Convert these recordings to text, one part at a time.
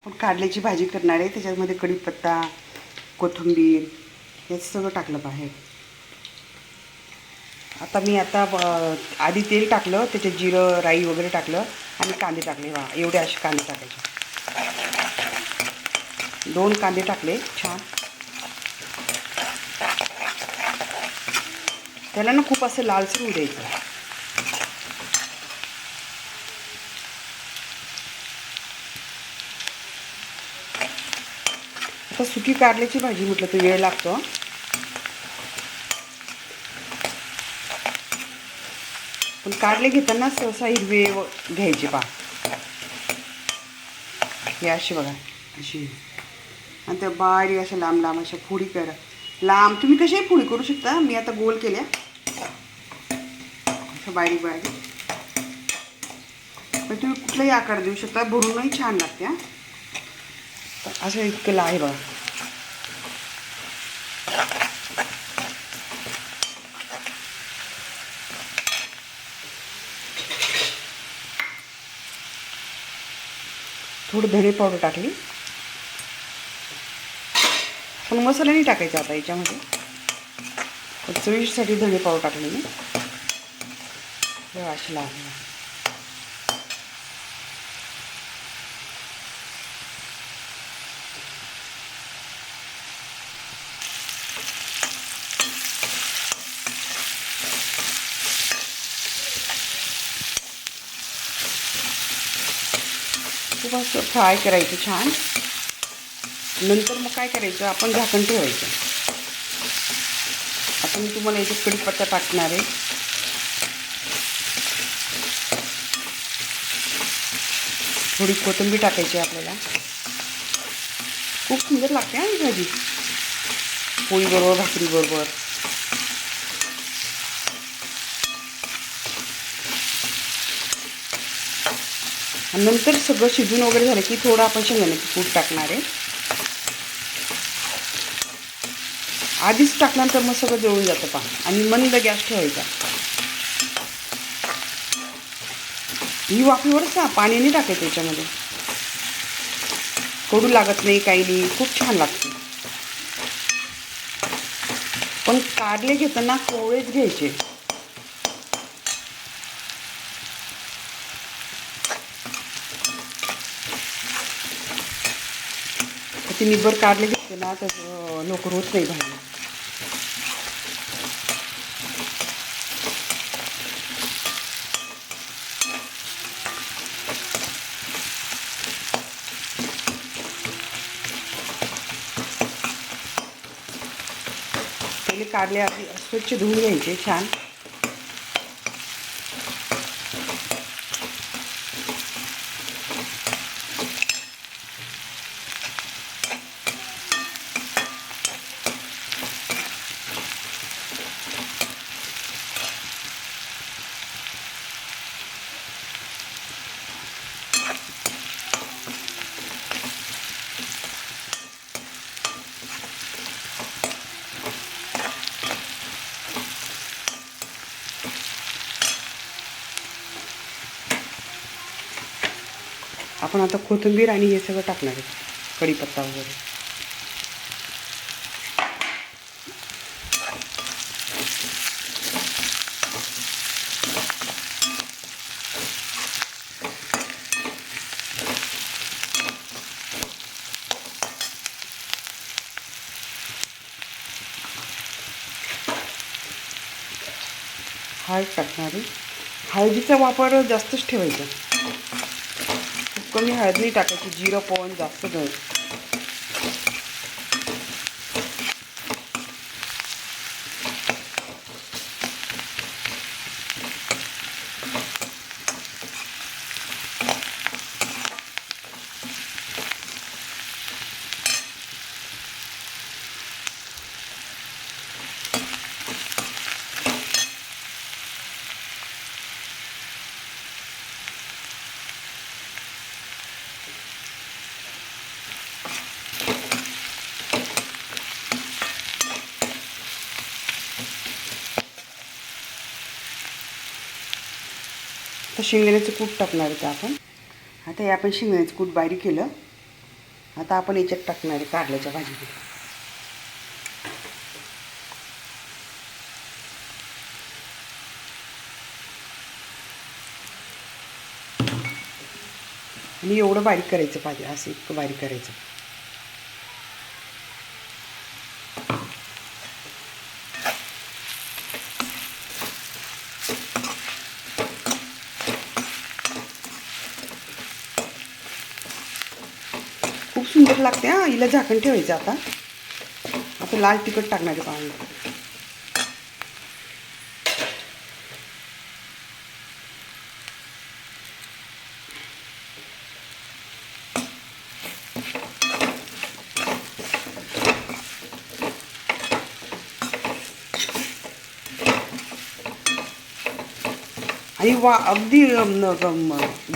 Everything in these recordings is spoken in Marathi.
आपण कारल्याची भाजी करणार आहे. त्याच्यामध्ये कढीपत्ता, कोथिंबीर हे सगळं टाकलं बाहेर. आता मी आधी तेल टाकलं, त्याच्यात जिरं राई वगैरे टाकलं आणि कांदे टाकले. वा एवढे असे कांदे टाकायचे. 2 कांदे टाकले छान. त्याला ना खूप असं लालसर होऊ द्यायचं. आता सुकी कारल्याची भाजी म्हटलं तर वेळ लागतो. पण कारले घेताना सहसा हिरवे घ्यायचे पहा. हे अशी बघा अशी, आणि त्या बारीक अशा लांब लांब अशा फोडी करा. लांब तुम्ही कशाही फोडी करू शकता. मी आता गोल केल्या अशा बारीक बारीक. पण तुम्ही कुठलाही आकार देऊ शकता, भरूनही छान लागते. असं इतकं आहे बघा. थोडं धणे पावडर टाकली. पण मसाला नाही टाकायचा आता याच्यामध्ये. चवीसाठी धणे पावडर टाकले मी. अशी लागली. खूप असं फ्राय करायचं छान. नंतर मग काय करायचं, आपण झाकण ठेवायचं. आता मी तुम्हाला याच्यात कढीपत्ता टाकणार आहे. थोडी कोथिंबीर टाकायची आपल्याला. खूप सुंदर लागते ही भाजी पोळीबरोबर, भाकरीबरोबर. आणि नंतर सगळं शिजून वगैरे झालं की थोडं आपण शेंगदाण्याचं कूट टाकणार आहे. आधीच टाकल्यानंतर मग सगळं जळून जातं पहा. आणि मंद गॅस ठेवायचा. ही वाफेवरच पाणी नाही टाकायचं याच्यामध्ये. कडू लागत नाही, काही नाही, खूप छान लागते. पण कारले घेताना कोवळेच घ्यायचे. ते निब्बर कारले घेतले ना तर लवकर होत नाही भाजी. पहिले कारले आधी स्वच्छ धुवून घ्यायचे छान. आपण आता कोथिंबीर आणि हे सगळं टाकणार आहे, कढीपत्ता वगैरे. हळद टाकणार आहे. हळदीचा वापर जास्तच ठेवायचा. कमी हळद नाही टाकायची. जिरं पण जास्त घ्यायचं. तर शेंगदाण्याचं कूट टाकणार आहे आपण. आता हे आपण शेंगदाण्याचं कूट बारीक केलं आता आपण याच्यात टाकणार आहे कारल्याच्या भाजीमध्ये. आणि एवढं बारीक करायचं पाहिजे, असं इतकं बारीक करायचं. खूप सुंदर लागते हां. हिला झाकण ठेवायचं. आता लाल तिखट टाकणार आहे पाणी. आणि अगदी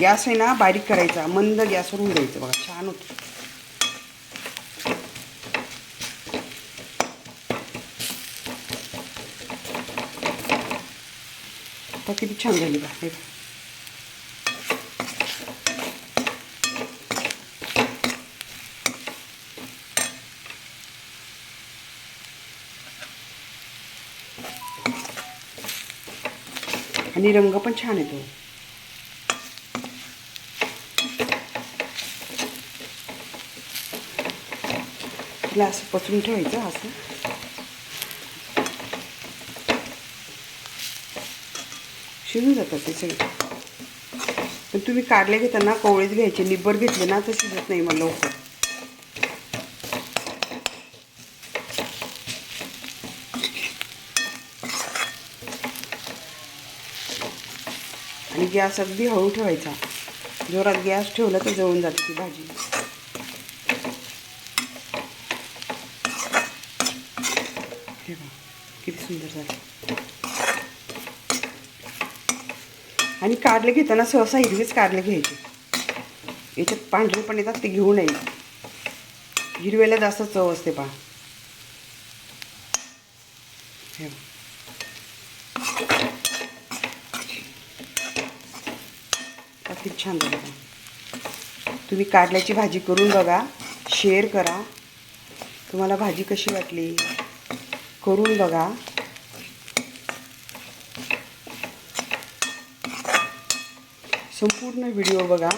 गॅस आहे ना बारीक करायचा, मंद गॅसवर होऊन द्यायचं. बघा छान होतं. आता किती छान झाली बा. हे आणि रंग पण छान येतो. तिला असं पचवून ठेवायचं. असं शिजून जातात ते सगळे. पण तुम्ही कारले घेताना कोवळेच घ्यायचे. निब्बर घेतले ना तर शिजत नाही मग लवकर. आणि गॅस अगदी हळू ठेवायचा. जोरात गॅस ठेवला तर जळून जाते ती भाजी. हे बघा किती सुंदर झालं. आणि कारले घेताना सहसा हिरवेच कारले घ्यायचे. याच्यात पांढरे पण येतात, ते घेऊ नये. हिरव्याला जास्त चव असते पहा. हे किती छान झालं. तुम्ही कारल्याची भाजी करून बघा, शेअर करा. तुम्हाला भाजी कशी वाटली करून बघा. संपूर्ण व्हिडिओ बघा,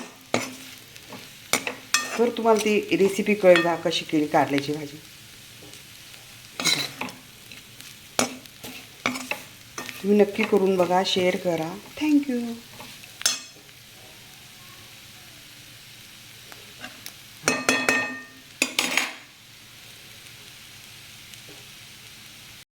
तर तुम्हाला ती रेसिपी कळेल का कशी केली कारल्याची भाजी. तुम्ही नक्की करून बघा, शेअर करा. थँक्यू.